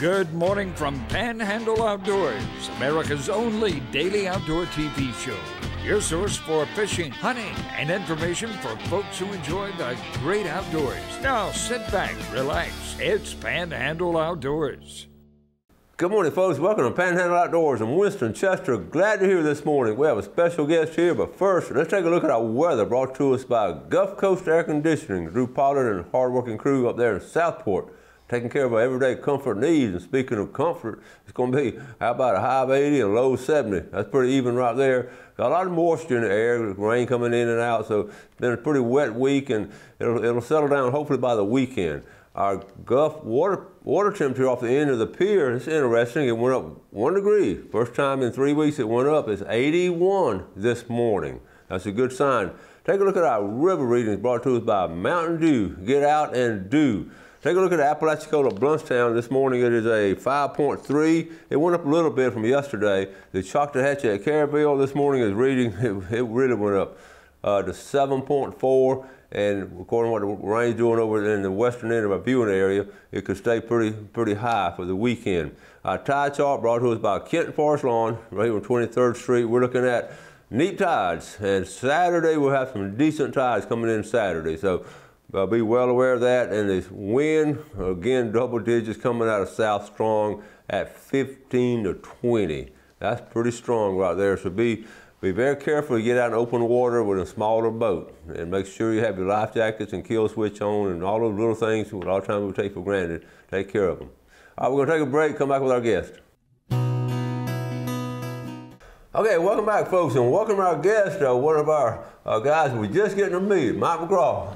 Good morning from Panhandle Outdoors, America's only daily outdoor TV show. Your source for fishing, hunting, and information for folks who enjoy the great outdoors. Now sit back, relax. It's Panhandle Outdoors. Good morning, folks. Welcome to Panhandle Outdoors in Winston, Chester. Glad to hear this morning. We have a special guest here, but first, let's take a look at our weather brought to us by Gulf Coast Air Conditioning. Drew Pollard and hard-working crew up there in Southport, taking care of our everyday comfort needs. And speaking of comfort, it's going to be, how about a high of 80 and a low of 70? That's pretty even right there. Got a lot of moisture in the air, rain coming in and out, so it's been a pretty wet week, and it'll settle down hopefully by the weekend. Our Gulf water temperature off the end of the pier, it's interesting. It went up 1 degree. First time in 3 weeks it went up. It's 81 this morning. That's a good sign. Take a look at our river readings brought to us by Mountain Dew. Get out and do. Take a look at Apalachicola Bluntstown. This morning it is a 5.3. It went up a little bit from yesterday. The Choctawhatchee at Caryville this morning is reading, it really went up to 7.4. And according to what the rain's doing over in the western end of our viewing area, it could stay pretty high for the weekend. Our tide chart brought to us by Kenton Forest Lawn, right here on 23rd Street. We're looking at neat tides, and Saturday we'll have some decent tides coming in Saturday. So be well aware of that. And this wind, again, double digits coming out of south strong at 15 to 20. That's pretty strong right there. So be very careful to get out in open water with a smaller boat, and make sure you have your life jackets and kill switch on and all those little things a lot of times we take for granted. Take care of them. All right, we're going to take a break, come back with our guest. Okay, welcome back, folks, and welcome our guest, one of our guys we're just getting to meet, Mike McGraw.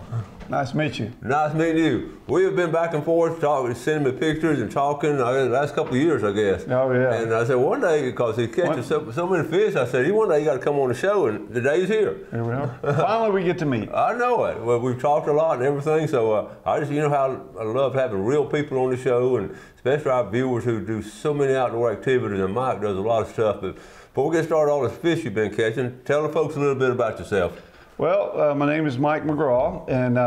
Nice to meet you. Nice meeting you. We have been back and forth talking, sending me pictures and talking the last couple of years, I guess. Oh, yeah. And I said, one day, because he catches so many fish, I said, one day you got to come on the show, and today he's here. Here we are. Finally, we get to meet. I know it. Well, we've talked a lot and everything, so I just, how I love having real people on the show, and especially our viewers who do so many outdoor activities, and Mike does a lot of stuff. But before we get started on all this fish you've been catching, tell the folks a little bit about yourself. Well, my name is Mike McGraw, and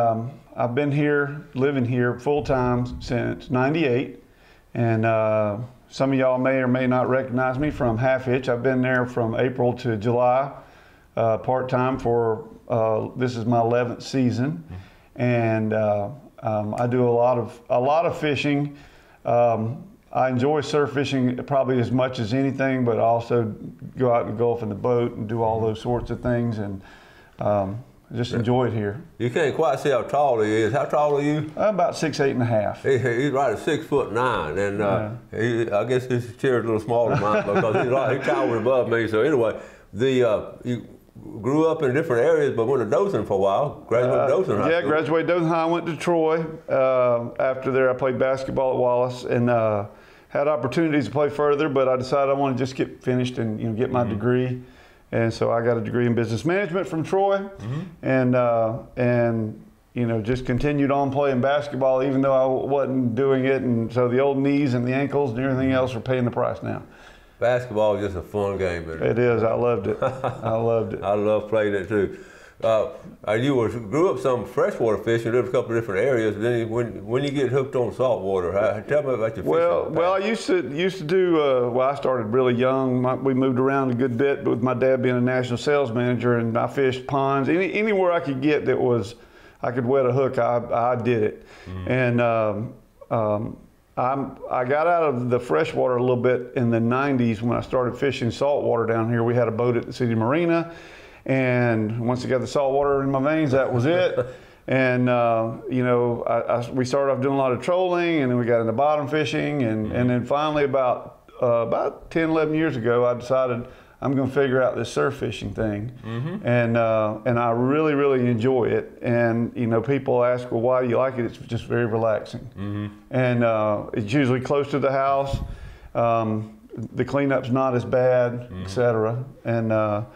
I've been here, living here full-time since '98. And some of y'all may or may not recognize me from Half Hitch. I've been there from April to July, part-time for, this is my 11th season. And I do a lot of fishing. I enjoy surf fishing probably as much as anything, but I also go out in the Gulf in the boat and do all those sorts of things. And just enjoy it here. You can't quite see how tall he is. How tall are you? I'm about 6'8½". He's right at 6'9", and I guess his chair's a little smaller than mine because he's towering above me. So anyway, you grew up in different areas, but went to Dothan for a while. Graduated Dothan High School. Yeah, graduated Dothan High. Went to Troy. After there, I played basketball at Wallace and had opportunities to play further, but I decided I wanted to just get finished and get my degree. And so I got a degree in business management from Troy, and just continued on playing basketball even though I wasn't doing it. And so the old knees and the ankles and everything else are paying the price now. Basketball is just a fun game. It is. I loved it. I loved it. I love playing it too. You grew up some freshwater fishing, lived a couple of different areas. Then when you get hooked on saltwater, tell me about your fishing. Well, I used to do. I started really young. We moved around a good bit, but with my dad being a national sales manager, and I fished ponds anywhere I could get that was I could wet a hook. I did it, and I got out of the freshwater a little bit in the '90s when I started fishing saltwater down here. We had a boat at the city marina. And once I got the salt water in my veins, that was it. And we started off doing a lot of trolling, and then we got into bottom fishing, and then finally about 10, 11 years ago, I decided I'm going to figure out this surf fishing thing, and I really, really enjoy it. And people ask, well, why do you like it? It's just very relaxing, and it's usually close to the house. The cleanup's not as bad, etc. And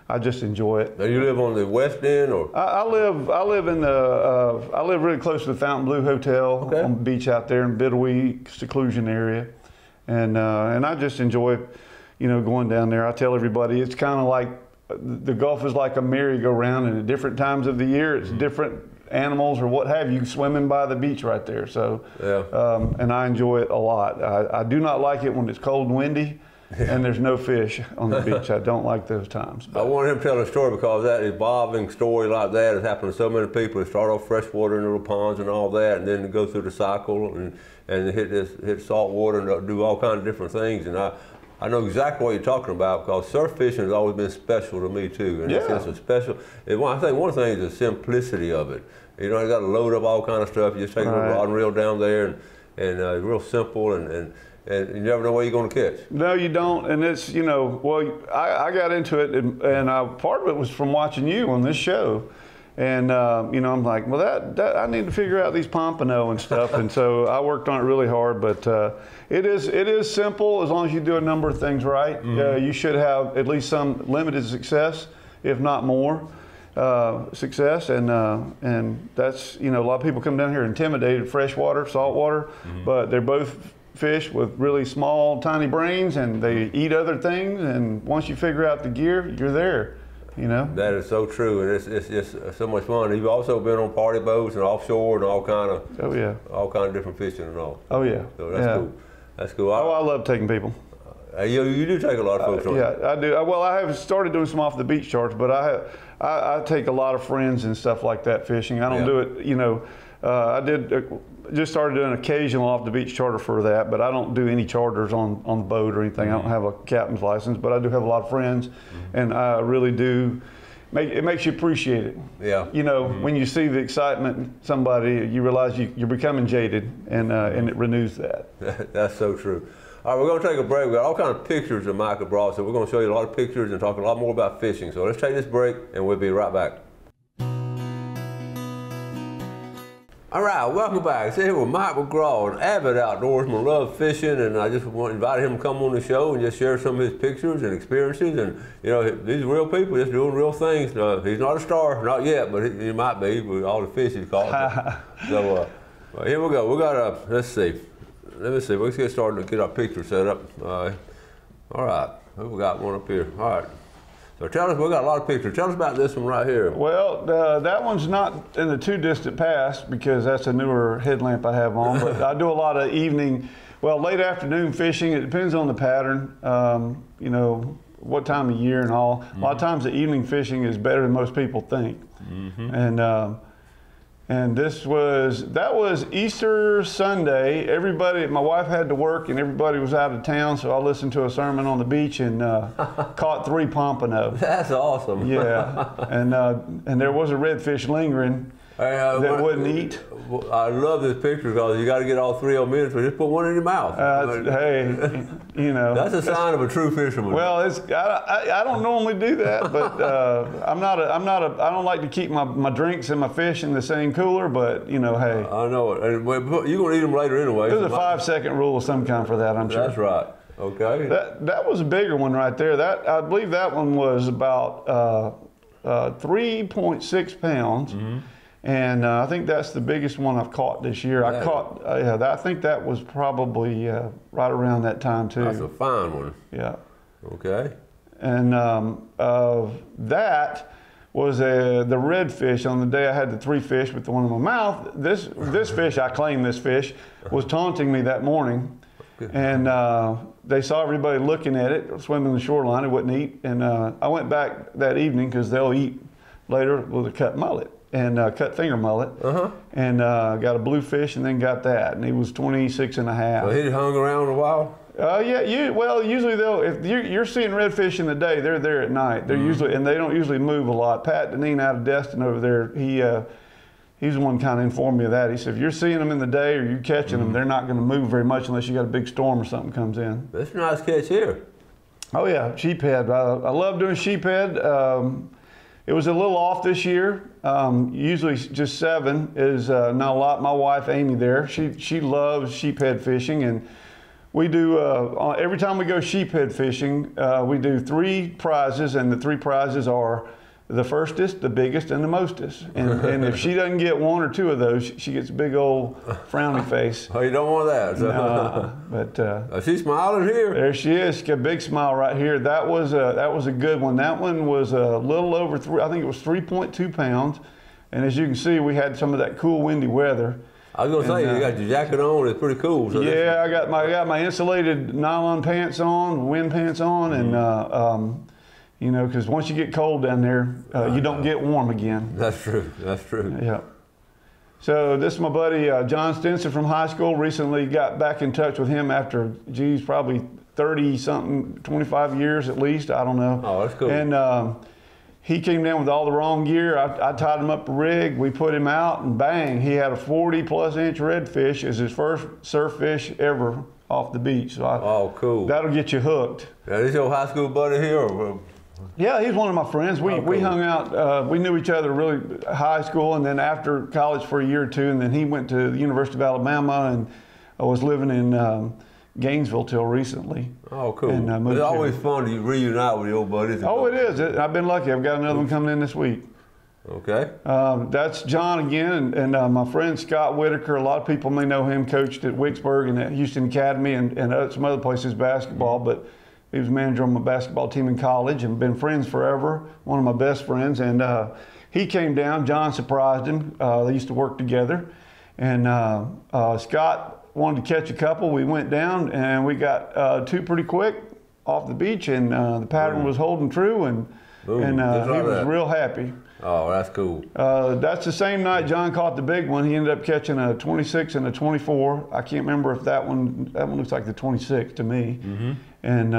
I just enjoy it. Now you live on the west end, or? I live really close to the Fountain Blue Hotel on the beach out there in Biddlewee seclusion area, and I just enjoy, going down there. I tell everybody it's kind of like the Gulf is like a merry-go-round, and at different times of the year it's different animals or what have you swimming by the beach right there. So, and I enjoy it a lot. I do not like it when it's cold and windy. And there's no fish on the beach. I don't like those times. I wanted him to tell a story because that evolving story like that has happened to so many people. They start off freshwater in little ponds and all that, and then go through the cycle and hit salt water and do all kinds of different things. And I know exactly what you're talking about because surf fishing has always been special to me too. And it's a special. I think one thing is the simplicity of it. You know, you got to load up all kind of stuff. You just take a rod and reel down there, and it's real simple and you never know what you're going to catch. No, you don't. And it's, you know, well, I got into it, and part of it was from watching you on this show. And, you know, I'm like, well, that I need to figure out these pompano and stuff. And so I worked on it really hard. But it is simple as long as you do a number of things right. You should have at least some limited success, if not more. Success, and that's, you know, a lot of people come down here intimidated, freshwater, saltwater, but they're both fish with really small, tiny brains, and they eat other things, and once you figure out the gear, you're there, you know? That is so true, and it's just so much fun. You've also been on party boats and offshore and all kind of different fishing and all. Oh yeah. So that's cool. That's cool. I love taking people. You do take a lot of folks on. Yeah, I do. Well, I have started doing some off the beach charts, but I take a lot of friends and stuff like that fishing. I don't do it, you know. I just started doing occasional off the beach charter for that, but I don't do any charters on the boat or anything. I don't have a captain's license, but I do have a lot of friends, and I really do. It makes you appreciate it. Yeah. You know, when you see the excitement in somebody, you realize you're becoming jaded, and it renews that. That's so true. All right, we're going to take a break. We've got all kinds of pictures that Micah brought, so we're going to show you a lot of pictures and talk a lot more about fishing. So let's take this break, and we'll be right back. All right, welcome back. So here with Mike McGraw, an avid outdoorsman, loves fishing, and I just invited him to come on the show and just share some of his pictures and experiences. And, you know, these are real people just doing real things. He's not a star, not yet, but he might be with all the fish he's caught. So here we go. We got let's see. Let me see. Let's get started to get our picture set up. All right. We got one up here. All right. So tell us, we got a lot of pictures. Tell us about this one right here. Well, that one's not in the too distant past because that's a newer headlamp I have on. But I do a lot of late afternoon fishing. It depends on the pattern, you know, what time of year and all. A lot of times the evening fishing is better than most people think. And that was Easter Sunday. My wife had to work and everybody was out of town, so I listened to a sermon on the beach and caught 3 pompano. That's awesome. Yeah, and there was a redfish lingering that wouldn't eat. I love this picture because you got to get all 3 of them in, so just put one in your mouth. Hey, you know. That's a sign of a true fisherman. Well, I don't normally do that, but I don't like to keep my drinks and my fish in the same cooler, but you know, hey. I know it. And you're going to eat them later anyway. There's a 5-second rule of some kind for that, I'm sure. That's right. Okay. That was a bigger one right there. I believe that one was about 3.6 pounds. And I think that's the biggest one I've caught this year. I think that was probably right around that time too. That's a fine one. Yeah. Okay. And that was the redfish. On the day I had the 3 fish with the one in my mouth, this fish, I claim this fish, was taunting me that morning. And they saw everybody looking at it, swimming the shoreline, it wouldn't eat. And I went back that evening because they'll eat later with a cut mullet. And cut finger mullet, and got a bluefish, and then got that, and he was 26 and a half. So he hung around a while? Yeah, usually if you're seeing redfish in the day, they're there at night. They're usually, and they don't usually move a lot. Pat Deneen out of Destin over there, he's the one kind of informed me of that. He said, if you're seeing them in the day or you're catching them, they're not going to move very much unless you got a big storm or something comes in. That's a nice catch here. Oh yeah, sheephead. I love doing sheephead. It was a little off this year. Usually just 7 is not a lot. My wife, Amy, there, she loves sheephead fishing, and we do, every time we go sheephead fishing, we do 3 prizes, and the 3 prizes are the firstest, the biggest, and the mostest. And if she doesn't get 1 or 2 of those, she gets a big old frowny face. Oh, you don't want that. So. No, but she's smiling here. There she is. She got a big smile right here. That was a good one. That one was a little over 3. I think it was 3.2 pounds. And as you can see, we had some of that cool windy weather. I was gonna say, you got your jacket on. It's pretty cool. So yeah, I got my insulated nylon pants on, wind pants on, and you know, because once you get cold down there, you don't get warm again. That's true. That's true. Yeah. So this is my buddy John Stinson from high school. Recently got back in touch with him after, geez, probably 30-something, 25 years at least. I don't know. Oh, that's cool. And he came down with all the wrong gear. I tied him up a rig. We put him out, and bang, he had a 40-plus inch redfish as his first surf fish ever off the beach. So oh, cool. That'll get you hooked. Now, is your high school buddy here? Or? Yeah, he's one of my friends. We hung out. We knew each other really high school, and then after college for a year or two, and then he went to the University of Alabama, and I was living in Gainesville till recently. Oh, cool. And, it's always fun to reunite with your old buddies. Oh, it is. I've been lucky. I've got another one coming in this week. Okay. That's John again, and my friend Scott Whitaker. A lot of people may know him. Coached at Wicksburg and at Houston Academy and some other places basketball, but he was manager on my basketball team in college and been friends forever. One of my best friends, and he came down. John surprised him. They used to work together, and Scott wanted to catch a couple. We went down and we got two pretty quick off the beach, and the pattern was holding true, and he was real happy. Oh, that's cool. That's the same night John caught the big one. He ended up catching a 26 and a 24. I can't remember if that one looks like the 26 to me. Mm-hmm. And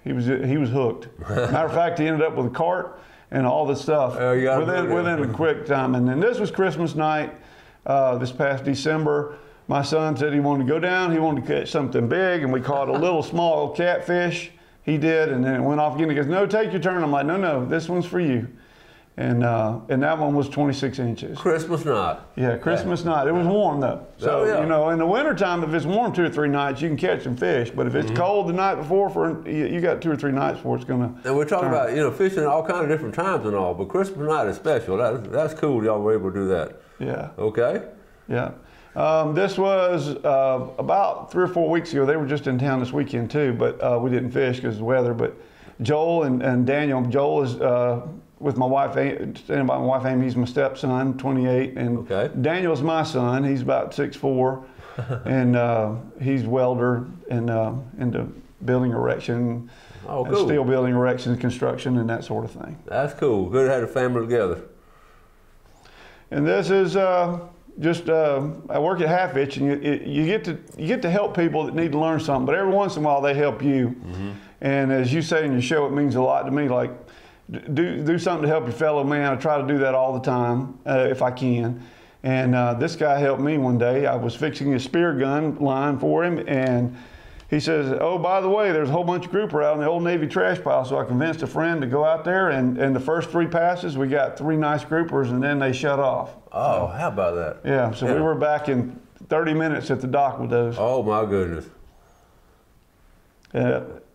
he was hooked. Matter of fact, he ended up with a cart and all this stuff within a quick time. And then this was Christmas night, this past December. My son said he wanted to go down. He wanted to catch something big, and we caught a little small catfish. He did, and then it went off again. He goes, "No, take your turn." I'm like, "No, this one's for you." And that one was 26 inches. Christmas night. Yeah, Christmas night. It was warm though. So, you know, in the wintertime, if it's warm 2 or 3 nights, you can catch some fish. But if it's cold the night before, you got 2 or 3 nights before it's going to. And we're talking about, you know, fishing all kinds of different times and all, but Christmas night is special. That's cool y'all were able to do that. Yeah. Okay. Yeah. This was about 3 or 4 weeks ago. They were just in town this weekend too, but we didn't fish because of the weather. But Joel and Daniel, Joel is with my wife, standing by my wife Amy. He's my stepson, 28, and Daniel's my son. He's about 6'4", and he's welder and into building erection, steel building erection, construction, and that sort of thing. That's cool. Good to have the family together. And this is just I work at Half Itch, and you get to help people that need to learn something. But every once in a while, they help you. Mm-hmm. And as you say in your show, it means a lot to me. Like do something to help your fellow man. I try to do that all the time if I can. And this guy helped me one day. I was fixing a spear gun line for him, and he says, "Oh, by the way, there's a whole bunch of grouper out in the old Navy trash pile." So I convinced a friend to go out there, and the first 3 passes, we got 3 nice groupers, and then they shut off. Oh, how about that? Yeah, so we were back in 30 minutes at the dock with those. Oh, my goodness.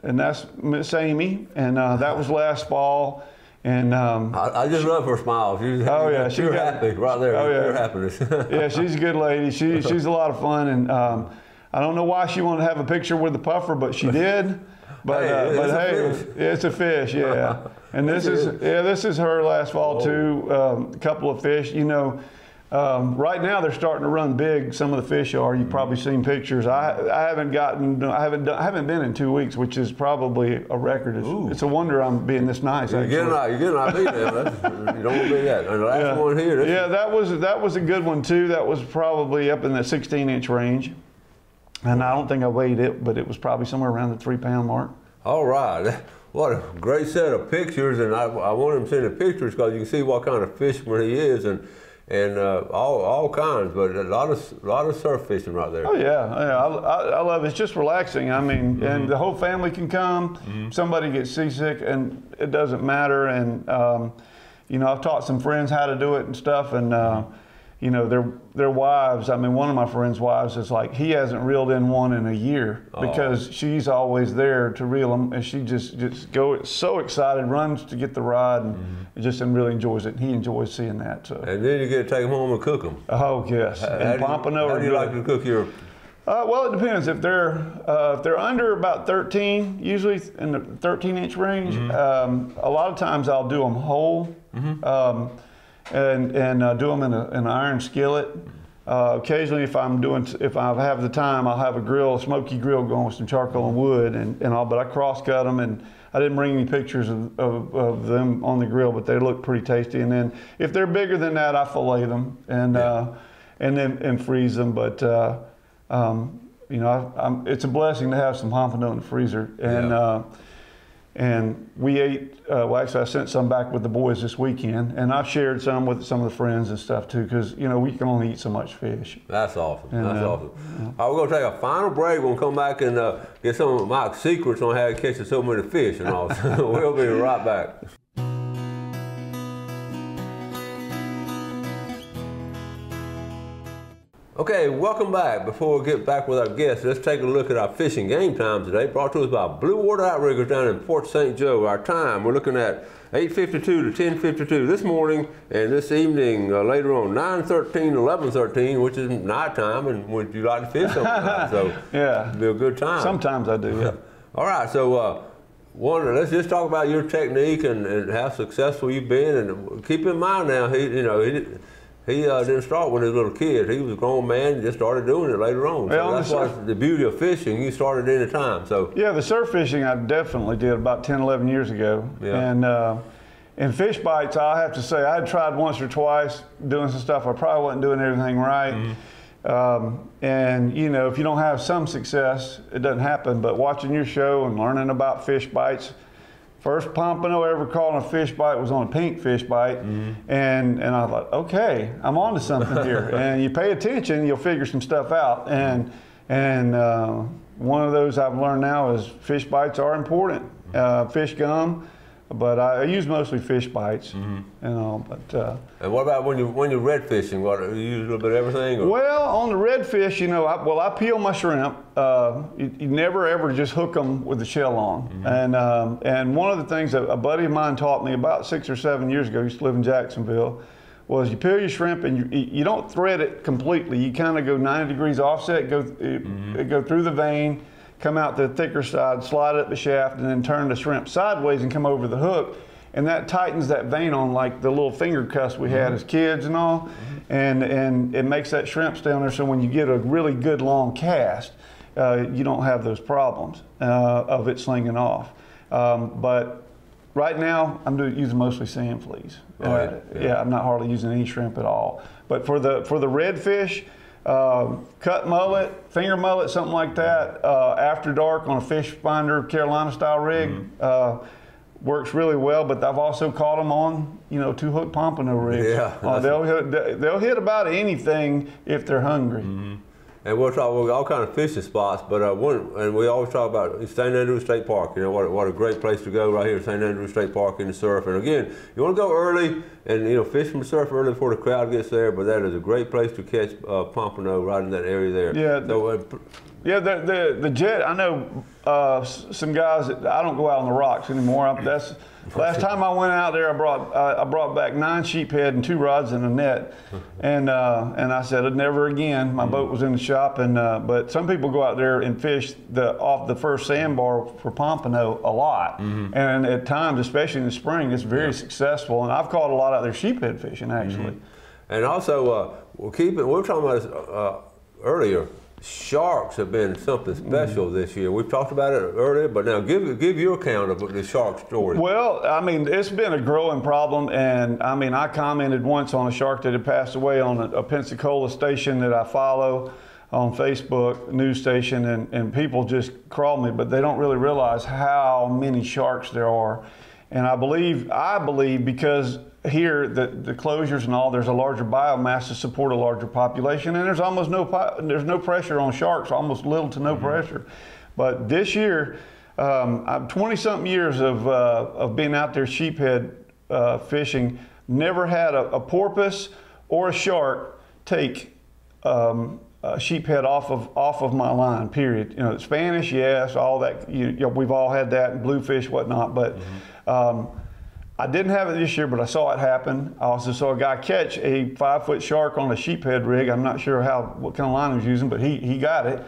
And that's Miss Amy, and that was last fall. And I just love her smile. She's happy right there. Oh, yeah. Pure happiness. Yeah, she's a good lady. She's a lot of fun, and I don't know why she wanted to have a picture with the puffer, but she did. But it's a fish, yeah. And this is her last fall too. A couple of fish, you know. Right now they're starting to run big. Some of the fish are. You've probably seen pictures. I haven't been in 2 weeks, which is probably a record. It's a wonder I'm being this nice. You're getting out there. You don't want to be that. And the last one here. That was a good one too. That was probably up in the 16-inch range. And I don't think I weighed it, but it was probably somewhere around the 3-pound mark. All right. What a great set of pictures. And I want him to see the pictures because you can see what kind of fisherman he is and all kinds, but a lot of surf fishing right there. Oh yeah, I love it. It's just relaxing. I mean, and the whole family can come. Somebody gets seasick, and it doesn't matter. And you know, I've taught some friends how to do it and stuff, and you know, their wives. I mean, one of my friends' wives is like, he hasn't reeled in one in a year because she's always there to reel them, and she just goes so excited, runs to get the rod, and just really enjoys it. And he enjoys seeing that. So. And then you get to take them home and cook them. Oh yes, and pompano. How do you like to cook your? Well, it depends. If they're under about 13, usually in the 13-inch range, a lot of times I'll do them whole. and do them in an iron skillet. Occasionally, if I have the time, I'll have a smoky grill going with some charcoal and wood and all. But I cross cut them, and I didn't bring any pictures of them on the grill, but they look pretty tasty. And then if they're bigger than that, I fillet them and freeze them. But you know, it's a blessing to have some pompano in the freezer. And we ate, well, actually I sent some back with the boys this weekend, and I've shared some with some of the friends and stuff too, because, you know, we can only eat so much fish. That's awesome. And, that's awesome. All right, we're going to take a final break. We're going to come back and get some of Mike's secrets on how to catch so many fish and all. So we'll be right back. Okay, welcome back. Before we get back with our guests, let's take a look at our fishing game time today, brought to us by Blue Water Outriggers down in Port St. Joe. Our time, we're looking at 8:52 to 10:52 this morning, and this evening later on 9:13, 11:13, which is night time. And would you like to fish sometime? So yeah, it'll be a good time. Sometimes I do. Yeah. All right, so let's just talk about your technique and how successful you've been. And keep in mind now, he didn't start when he was a little kid. He was a grown man and just started doing it later on. So that's why the beauty of fishing. You started any time. So yeah, the surf fishing I definitely did about 10, 11 years ago. Yeah. And fish bites, I have to say, I had tried once or twice doing some stuff. I probably wasn't doing everything right. Mm-hmm. And you know, if you don't have some success, it doesn't happen. But watching your show and learning about fish bites, first pompano I ever caught on a fish bite was on a pink fish bite, and I thought, okay, I'm on to something here. And you pay attention, you'll figure some stuff out. And one of those I've learned now is fish bites are important. Fish gum, but I use mostly fish bites, you know. But and what about when you're red fishing? What, you use a little bit of everything? Or? Well, on the redfish, you know, I peel my shrimp. You never ever just hook them with the shell on. And one of the things that a buddy of mine taught me about 6 or 7 years ago, he used to live in Jacksonville, was you peel your shrimp and you don't thread it completely. You kind of go 90 degrees offset, go through the vein, come out the thicker side, slide up the shaft, and then turn the shrimp sideways and come over the hook. And that tightens that vein on like the little finger cuffs we had as kids and all. And it makes that shrimp stay on there, so when you get a really good long cast, you don't have those problems of it slinging off. But right now, I'm using mostly sand fleas. Yeah, I'm not hardly using any shrimp at all. But for the redfish, cut mullet, finger mullet, something like that, after dark on a fish finder Carolina style rig, works really well. But I've also caught them on, you know, 2-hook pompano rigs. Yeah, they'll hit about anything if they're hungry. And we'll talk all kind of fishing spots, but and we always talk about St. Andrews State Park. You know, what a great place to go right here at St. Andrews State Park in the surf. And again, you want to go early and, you know, fish from the surf early before the crowd gets there, but that is a great place to catch pompano right in that area there. Yeah. So, yeah, the jet, I know some guys that I don't go out on the rocks anymore. Last time I went out there, I brought back 9 sheephead and 2 rods and a net, and I said never again. My boat was in the shop, and but some people go out there and fish off the first sandbar for pompano a lot, and at times, especially in the spring, it's very successful. And I've caught a lot out there sheephead fishing actually. And also, we were talking about this earlier. Sharks have been something special this year. We've talked about it earlier, but now give your account of the shark story. Well, I mean, it's been a growing problem, and I mean, I commented once on a shark that had passed away on a Pensacola station that I follow on Facebook, news station, and people just crawl me, but they don't really realize how many sharks there are. And I believe because here the closures and all, there's a larger biomass to support a larger population, and there's almost no pressure on sharks, almost little to no pressure. But this year, I'm 20-something years of being out there sheephead fishing, never had a porpoise or a shark take sheephead off of my line. Period. You know, Spanish, yes, all that. You know, we've all had that, bluefish, whatnot, but. I didn't have it this year, but I saw it happen. I also saw a guy catch a 5-foot shark on a sheephead rig. I'm not sure what kind of line he was using, but he got it.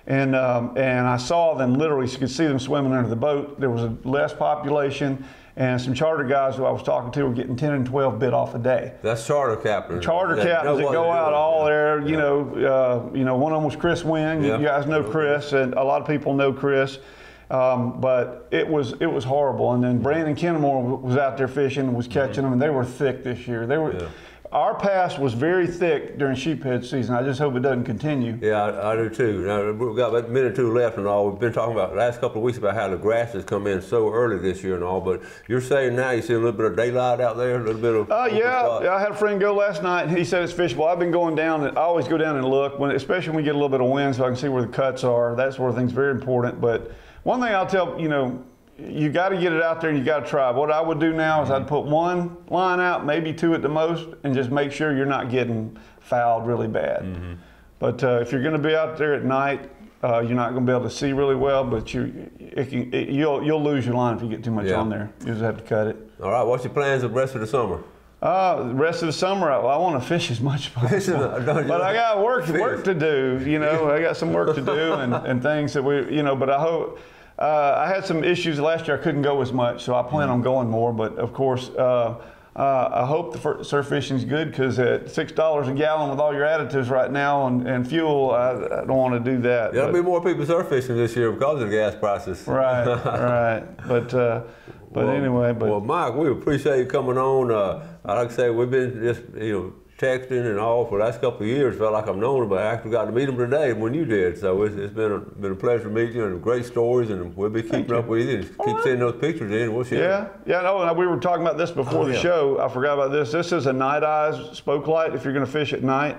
And I saw them literally, you could see them swimming under the boat. There was a less population, And some charter guys who I was talking to were getting 10 and 12 bid off a day. That's charter captains. Charter captains that go out all there. You know, one of them was Chris Wynn. You guys know Chris, and a lot of people know Chris. But it was horrible. And then Brandon Kennemore was out there fishing and was catching them, and they were thick this year. They were. Our pass was very thick during sheephead season. I just hope it doesn't continue. Yeah, I do too. Now, we've got about a minute or two left and all. We've been talking about the last couple of weeks about how the grass has come in so early this year and all, but you're saying now you see a little bit of daylight out there, a little bit of... Yeah, I had a friend go last night and he said it's fishable. I've been going down, and I always go down and look, especially when we get a little bit of wind so I can see where the cuts are. That sort of thing's very important. But one thing I'll tell, you got to get it out there and you got to try. What I would do now is I'd put one line out, maybe two at the most, and just make sure you're not getting fouled really bad. But if you're going to be out there at night, you're not going to be able to see really well, but you'll lose your line if you get too much on there. You just have to cut it. All right, what's your plans for the rest of the summer? The rest of the summer, I want to fish as much as possible. But I got work to do, I got some work to do and things that but I hope... I had some issues last year. I couldn't go as much, so I plan on going more. But of course, I hope the surf fishing's good, because at $6 a gallon with all your additives right now and fuel, I don't want to do that. There'll be more people surf fishing this year because of the gas prices. Right, right. But anyway. Well, Mike, we appreciate you coming on. Like I say, we've been just texting and all for the last couple of years. Felt like I've known him, but I actually got to meet him today when you did. So it's been a pleasure meeting you, and great stories, and we'll be keeping up with you. And keep sending those pictures in. We'll share. No, we were talking about this before the show. I forgot about this. This is a night eyes spoke light if you're going to fish at night.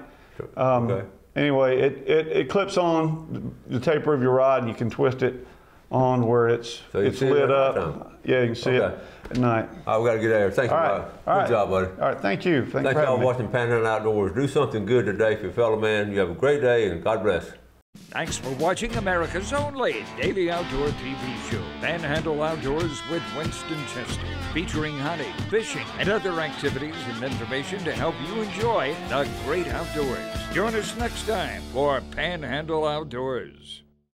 Anyway, it clips on the taper of your rod, and you can twist it on where it's lit up. Yeah, you can see it at night. All right, we got to get out of here. Thank you, Mike. Good job, buddy. All right, thank you. Thanks y'all for watching Panhandle Outdoors. Do something good today for your fellow man. You have a great day, and God bless. Thanks for watching America's only daily outdoor TV show, Panhandle Outdoors with Winston Chester, featuring hunting, fishing, and other activities and information to help you enjoy the great outdoors. Join us next time for Panhandle Outdoors.